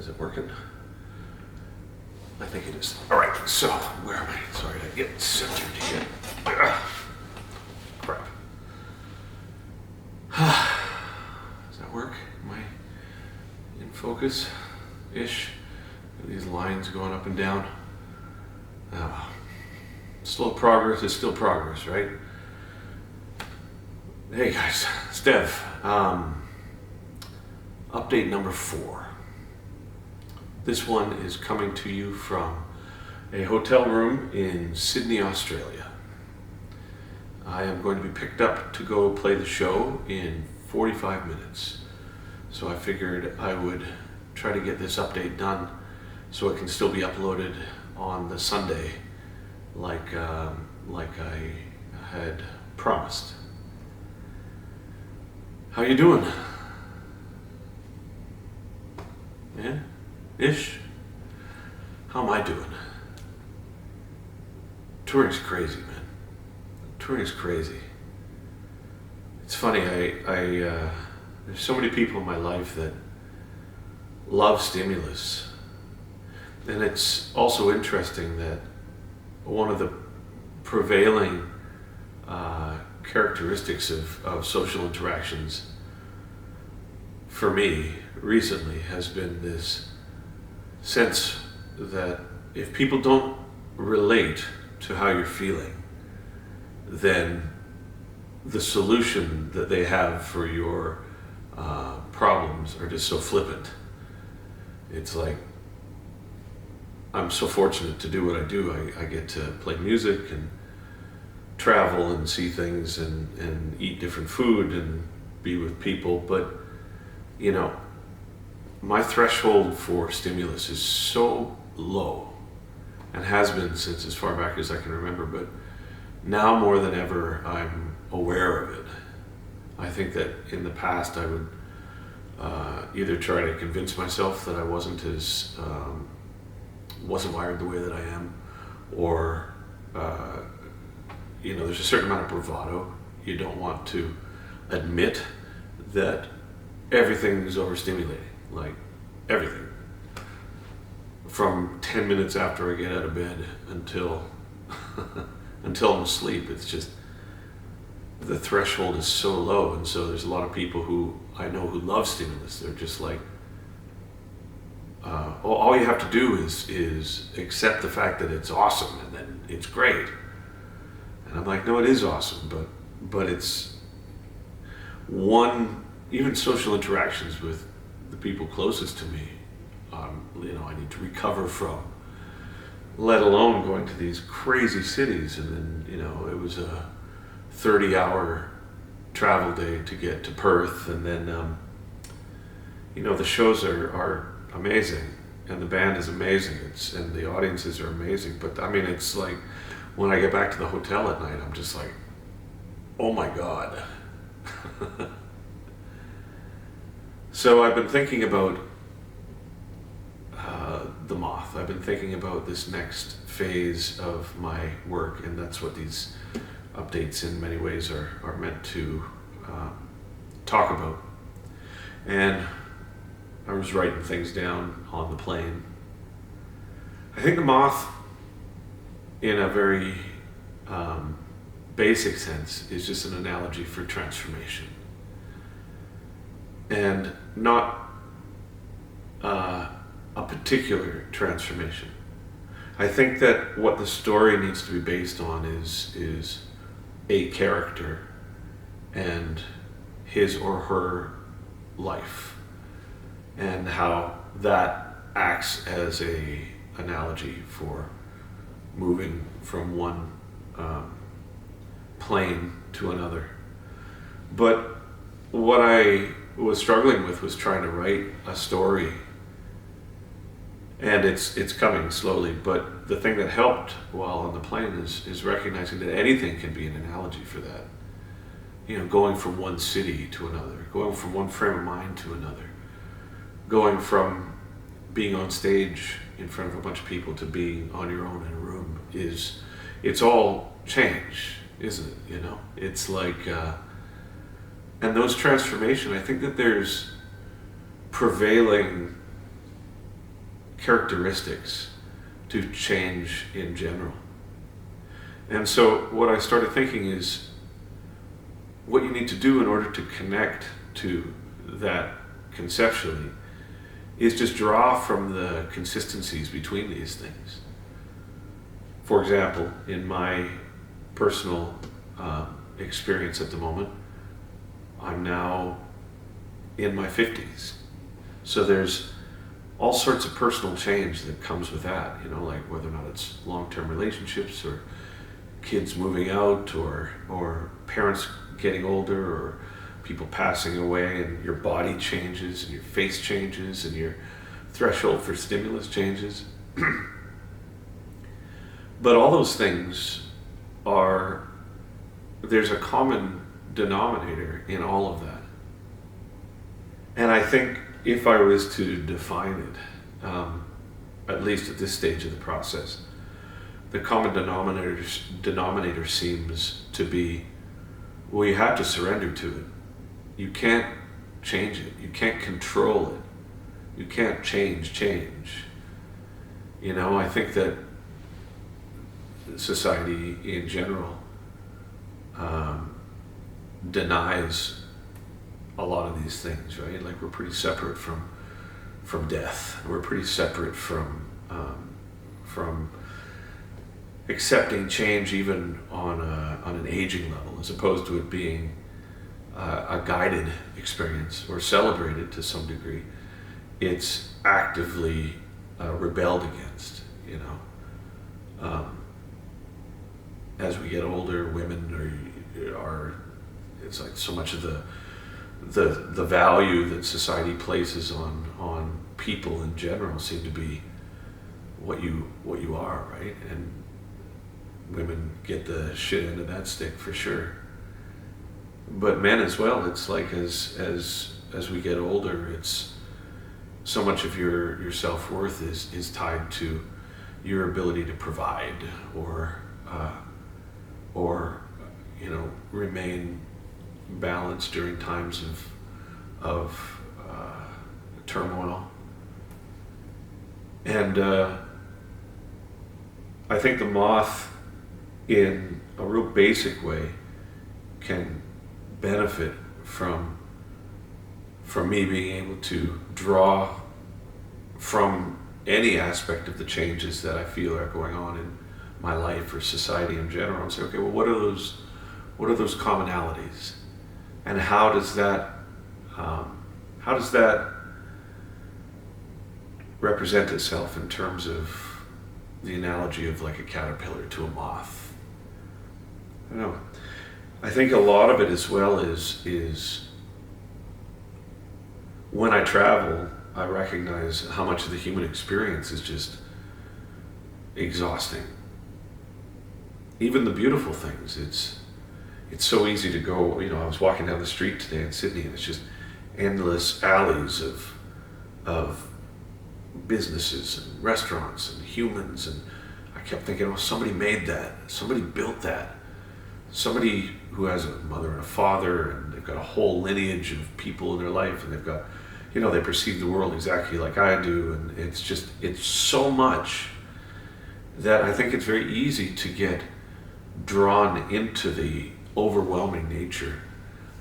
Is it working? I think it is. All right, so where am I? Sorry to get centered here. Crap. Does that work? Am I in focus-ish? These lines going up and down. Slow progress is still progress, right? Hey guys, it's Dev. Update number 4. This one is coming to you from a hotel room in Sydney, Australia. I am going to be picked up to go play the show in 45 minutes. So I figured I would try to get this update done so it can still be uploaded on the Sunday like I had promised. How you doing? Yeah? Ish? How am I doing? Touring's crazy, man. Touring's crazy. It's funny, there's so many people in my life that love Stimulus. And it's also interesting that one of the prevailing characteristics of social interactions for me recently has been this sense that if people don't relate to how you're feeling, then the solution that they have for your problems are just so flippant. It's like, I'm so fortunate to do what I do. I get to play music and travel and see things and eat different food and be with people, but you know, my threshold for stimulus is so low and has been since as far back as I can remember, but now more than ever I'm aware of it. I think that in the past I would either try to convince myself that I wasn't wired the way that I am, or there's a certain amount of bravado. You don't want to admit that everything is overstimulating, like everything. From 10 minutes after I get out of bed until I'm asleep, it's just, the threshold is so low. And so there's a lot of people who I know who love stimulus. They're just like, all you have to do is accept the fact that it's awesome and then it's great. And I'm like, no, it is awesome, but it's even social interactions with the people closest to me, I need to recover from, let alone going to these crazy cities. And then, it was a 30-hour travel day to get to Perth. And then, the shows are amazing. And the band is amazing. And the audiences are amazing. But I mean, it's like, when I get back to the hotel at night, I'm just like, oh my God. So I've been thinking about The Moth. I've been thinking about this next phase of my work, and that's what these updates in many ways are meant to talk about. And I was writing things down on the plane. I think The Moth, in a very basic sense, is just an analogy for transformation. And not a particular transformation. I think that what the story needs to be based on is a character and his or her life, and how that acts as a analogy for moving from one plane to another. But what I was struggling with was trying to write a story, and it's coming slowly. But the thing that helped while on the plane is recognizing that anything can be an analogy for that. Going from one city to another, going from one frame of mind to another, going from being on stage in front of a bunch of people to being on your own in a room it's all change, isn't it? It's like, and those transformation, I think that there's prevailing characteristics to change in general. And so what I started thinking is what you need to do in order to connect to that conceptually is just draw from the consistencies between these things. For example, in my personal experience at the moment, I'm now in my 50s. So there's all sorts of personal change that comes with that, you know, like whether or not it's long-term relationships or kids moving out or parents getting older or people passing away, and your body changes and your face changes and your threshold for stimulus changes. But all those things there's a common denominator in all of that. And I think if I was to define it, at least at this stage of the process, the common denominator seems to be, well, you have to surrender to it. You can't change it. You can't control it. You can't change. You know, I think that society in general denies a lot of these things, right? Like we're pretty separate from death. We're pretty separate from accepting change even on an aging level, as opposed to it being a guided experience or celebrated to some degree. It's actively rebelled against, you know. As we get older, women are it's like so much of the value that society places on people in general seem to be what you are, right? And women get the shit end of that stick for sure. But men as well, it's like as we get older, it's so much of your self-worth is tied to your ability to provide or you know, remain balanced during times of turmoil. And I think the moth, in a real basic way, can benefit from me being able to draw from any aspect of the changes that I feel are going on in my life or society in general, and say, okay, well, what are those commonalities, and how does that represent itself in terms of the analogy of like a caterpillar to a moth? I don't know. I think a lot of it as well is when I travel, I recognize how much of the human experience is just exhausting. Even the beautiful things, it's so easy to go, you know, I was walking down the street today in Sydney and it's just endless alleys of businesses and restaurants and humans, and I kept thinking, oh, somebody made that, somebody built that, somebody who has a mother and a father, and they've got a whole lineage of people in their life, and they've got, you know, they perceive the world exactly like I do, and it's so much that I think it's very easy to get drawn into the overwhelming nature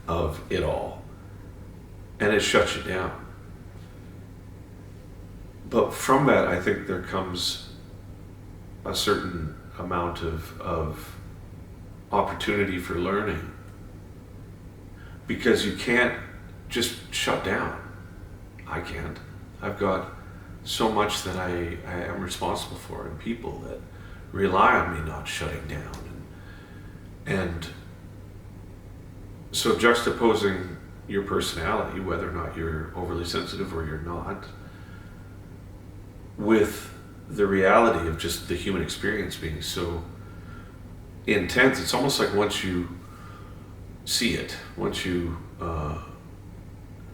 of it all, and it shuts you down. But from that, I think there comes a certain amount of opportunity for learning, because you can't just shut down. I can't. I've got so much that I am responsible for, and people that rely on me not shutting down. And so juxtaposing your personality, whether or not you're overly sensitive or you're not, with the reality of just the human experience being so intense, it's almost like once you see it, once you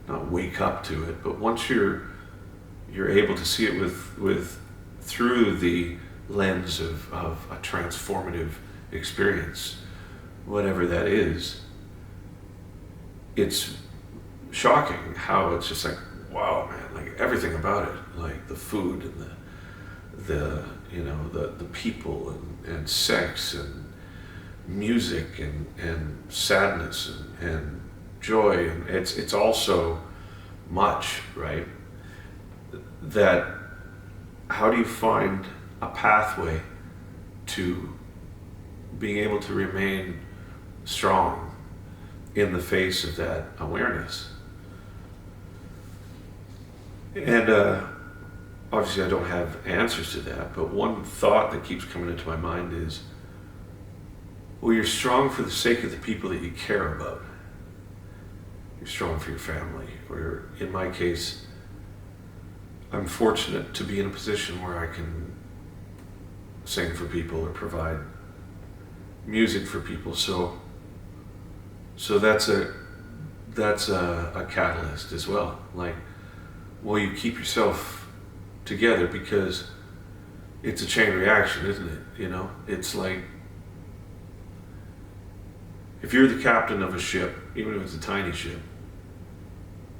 not wake up to it, but once you're able to see it with through the lens of a transformative experience, whatever that is, it's shocking how it's just like, wow, man, like everything about it, like the food and the people and sex and music and sadness and joy, and it's also much, right? That how do you find a pathway to being able to remain strong in the face of that awareness? And obviously I don't have answers to that, but one thought that keeps coming into my mind is, well, you're strong for the sake of the people that you care about. You're strong for your family, or in my case, I'm fortunate to be in a position where I can sing for people or provide music for people. So that's a catalyst as well. Like, well, you keep yourself together because it's a chain reaction, isn't it? It's like, if you're the captain of a ship, even if it's a tiny ship,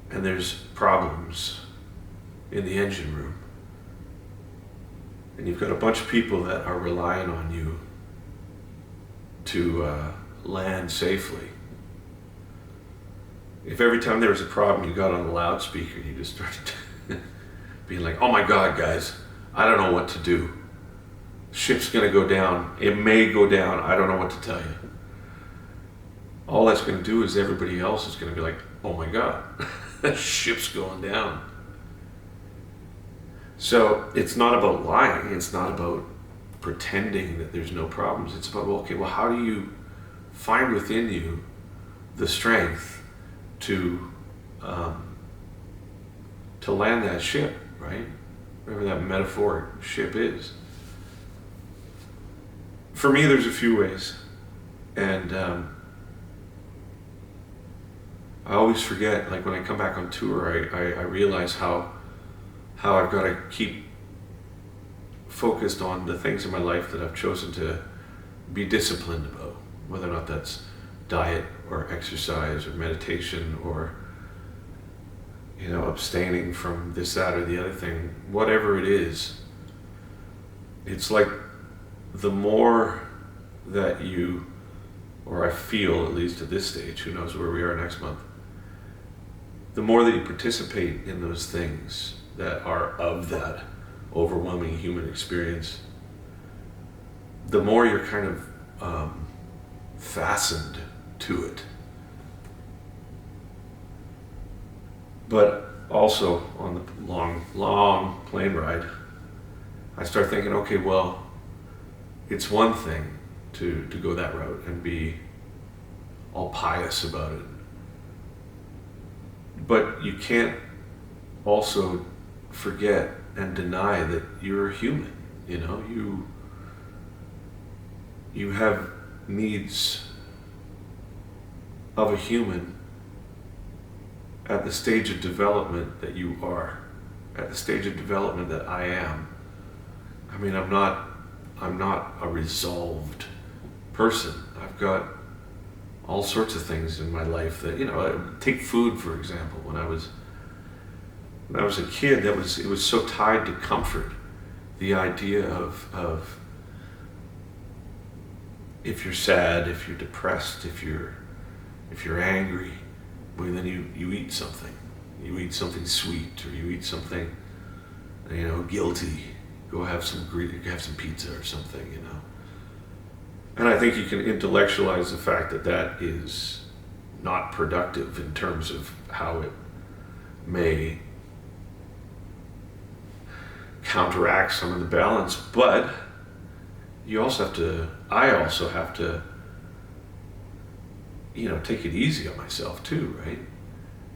and there's problems in the engine room, and you've got a bunch of people that are relying on you to land safely. If every time there was a problem you got on the loudspeaker, you just started being like, oh my God, guys, I don't know what to do. The ship's gonna go down. It may go down. I don't know what to tell you. All that's gonna do is everybody else is gonna be like, oh my God, the ship's going down. So it's not about lying. It's not about pretending that there's no problems. It's about, well, how do you find within you the strength to land that ship, right? Whatever that metaphoric ship is. For me, there's a few ways, and I always forget. Like when I come back on tour, I realize how I've got to keep focused on the things in my life that I've chosen to be disciplined about, whether or not that's diet or exercise or meditation or abstaining from this, that, or the other thing. Whatever it is, it's like the more that you, or I feel at least at this stage, who knows where we are next month, the more that you participate in those things that are of that overwhelming human experience, the more you're kind of fastened to it. But also on the long plane ride, I start thinking, okay, well, it's one thing to go that route and be all pious about it, but you can't also forget and deny that you're a human. You have needs of a human at the stage of development that you are, at the stage of development that I am. I mean, I'm not a resolved person. I've got all sorts of things in my life that, take food, for example. When I was a kid, it was so tied to comfort. The idea of if you're sad, if you're depressed, if you're angry, well, then you eat something. You eat something sweet, or you eat something, guilty. Go have some pizza or something, And I think you can intellectualize the fact that that is not productive in terms of how it may counteract some of the balance, but I also have to take it easy on myself too, right?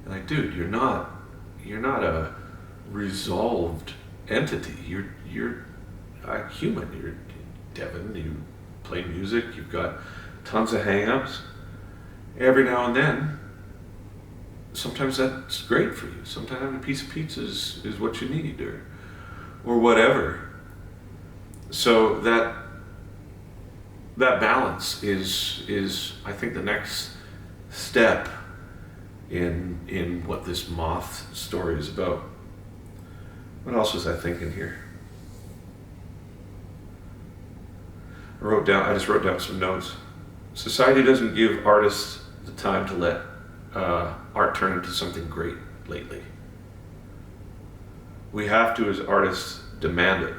Like, dude, you're not a resolved entity. You're a human. You're Devin. You play music. You've got tons of hang-ups. Every now and then, sometimes that's great for you. Sometimes having a piece of pizza is what you need, or whatever. So that balance is I think the next step in what this moth story is about. What else was I thinking here? I just wrote down some notes. Society doesn't give artists the time to let art turn into something great lately. We have to, as artists, demand it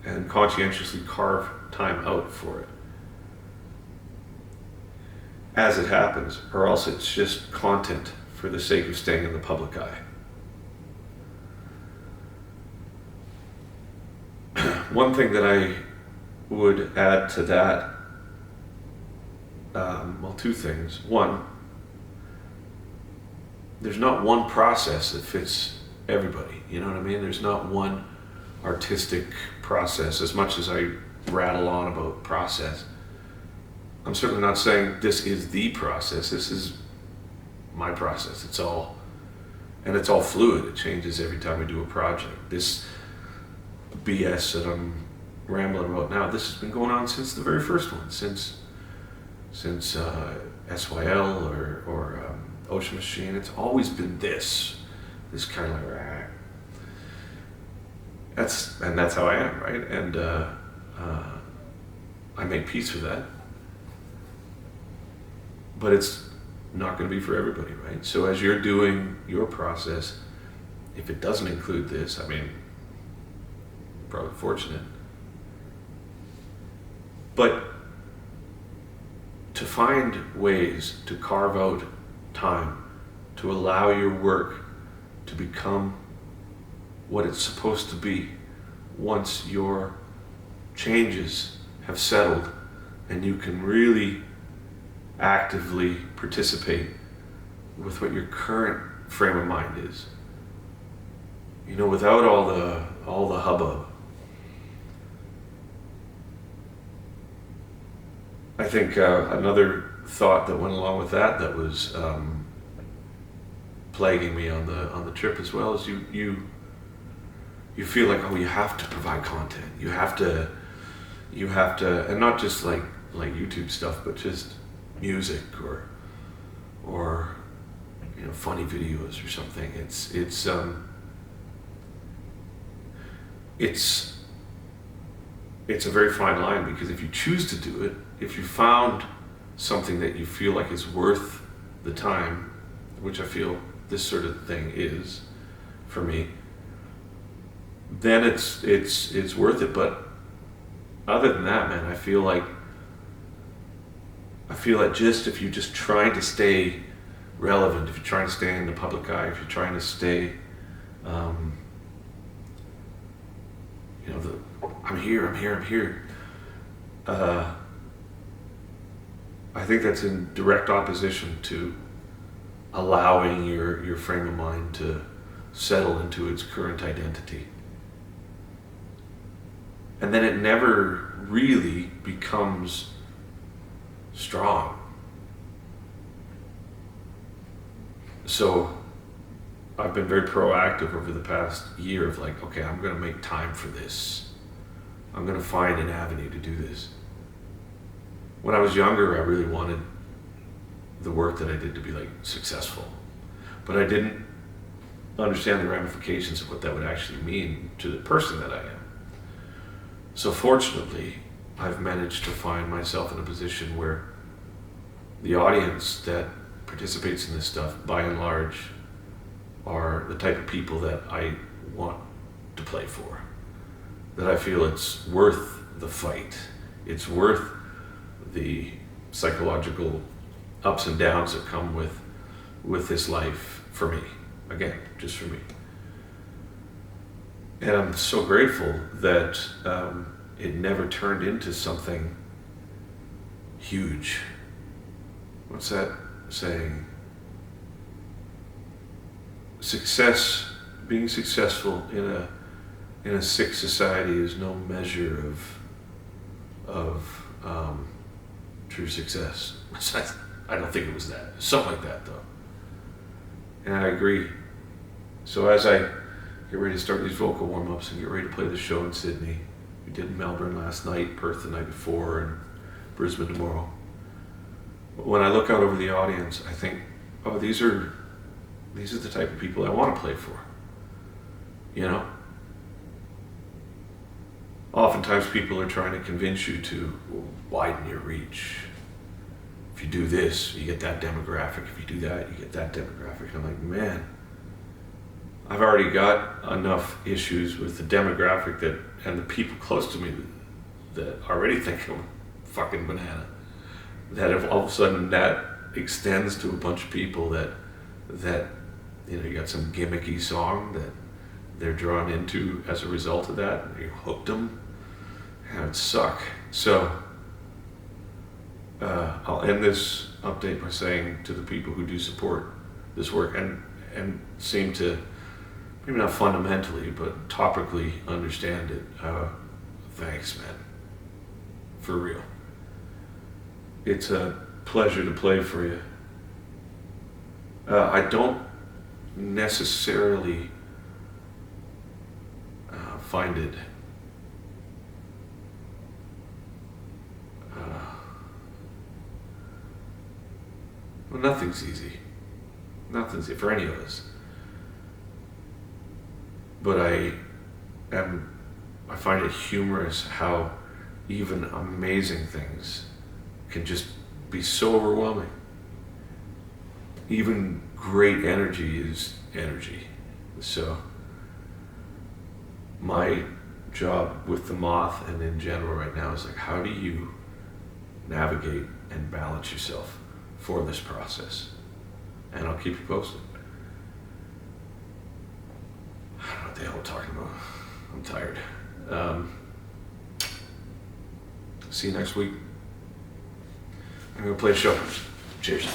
and conscientiously carve time out for it as it happens, or else it's just content for the sake of staying in the public eye. One thing that I would add to that, well, two things. One, there's not one process that fits everybody, you know what I mean? There's not one artistic process. As much as I rattle on about process, I'm certainly not saying this is the process. This is my process. It's all fluid. It changes every time we do a project. This BS that I'm rambling about now, this has been going on since the very first one, since SYL or Ocean Machine. It's always been this kind of like, that's how I am, right? And I make peace with that. But it's not going to be for everybody, right? So as you're doing your process, if it doesn't include this, I mean, you're probably fortunate. But to find ways to carve out time to allow your work to become what it's supposed to be once your changes have settled and you can really actively participate with what your current frame of mind is. You know, without all the hubbub. I think another thought that went along with that was plaguing me on the trip as well is you feel like, oh, you have to provide content. You have to, and not just like YouTube stuff, but just music or you know, funny videos or something. It's a very fine line, because if you choose to do it, if you found something that you feel like is worth the time, which I feel this sort of thing is for me, then it's worth it. But other than that, man, I feel like just if you're just trying to stay relevant, if you're trying to stay in the public eye, if you're trying to stay, you know, I'm here. I think that's in direct opposition to allowing your frame of mind to settle into its current identity. And then it never really becomes strong. So I've been very proactive over the past year of like, okay, I'm going to make time for this. I'm going to find an avenue to do this. When I was younger, I really wanted the work that I did to be like successful, but I didn't understand the ramifications of what that would actually mean to the person that I am. So fortunately, I've managed to find myself in a position where the audience that participates in this stuff, by and large, are the type of people that I want to play for. That I feel it's worth the fight. It's worth the psychological ups and downs that come with this life for me. Again, just for me. And I'm so grateful that it never turned into something huge. What's that saying? Being successful in a sick society is no measure of true success. I don't think it was that. Something like that, though. And I agree. So as I get ready to start these vocal warm-ups and get ready to play the show in Sydney, we did Melbourne last night, Perth the night before, and Brisbane tomorrow. When I look out over the audience, I think, oh, these are the type of people I want to play for. You know? oftentimes people are trying to convince you to widen your reach. If you do this, you get that demographic. If you do that, you get that demographic. I'm like, man, I've already got enough issues with the demographic that and the people close to me that already think I'm fucking banana. That if all of a sudden that extends to a bunch of people that you got some gimmicky song that they're drawn into as a result of that, and you hooked them, it would suck. So I'll end this update by saying to the people who do support this work and seem to, maybe not fundamentally, but topically understand it, thanks, man. For real. It's a pleasure to play for you. I don't necessarily find it well, nothing's easy. Nothing's easy for any of us. But I find it humorous how even amazing things can just be so overwhelming. Even great energy is energy. So my job with the Moth and in general right now is like, how do you navigate and balance yourself for this process? And I'll keep you posted. I don't know what the hell I'm talking about. I'm tired. See you next week. I'm gonna play a show. Cheers.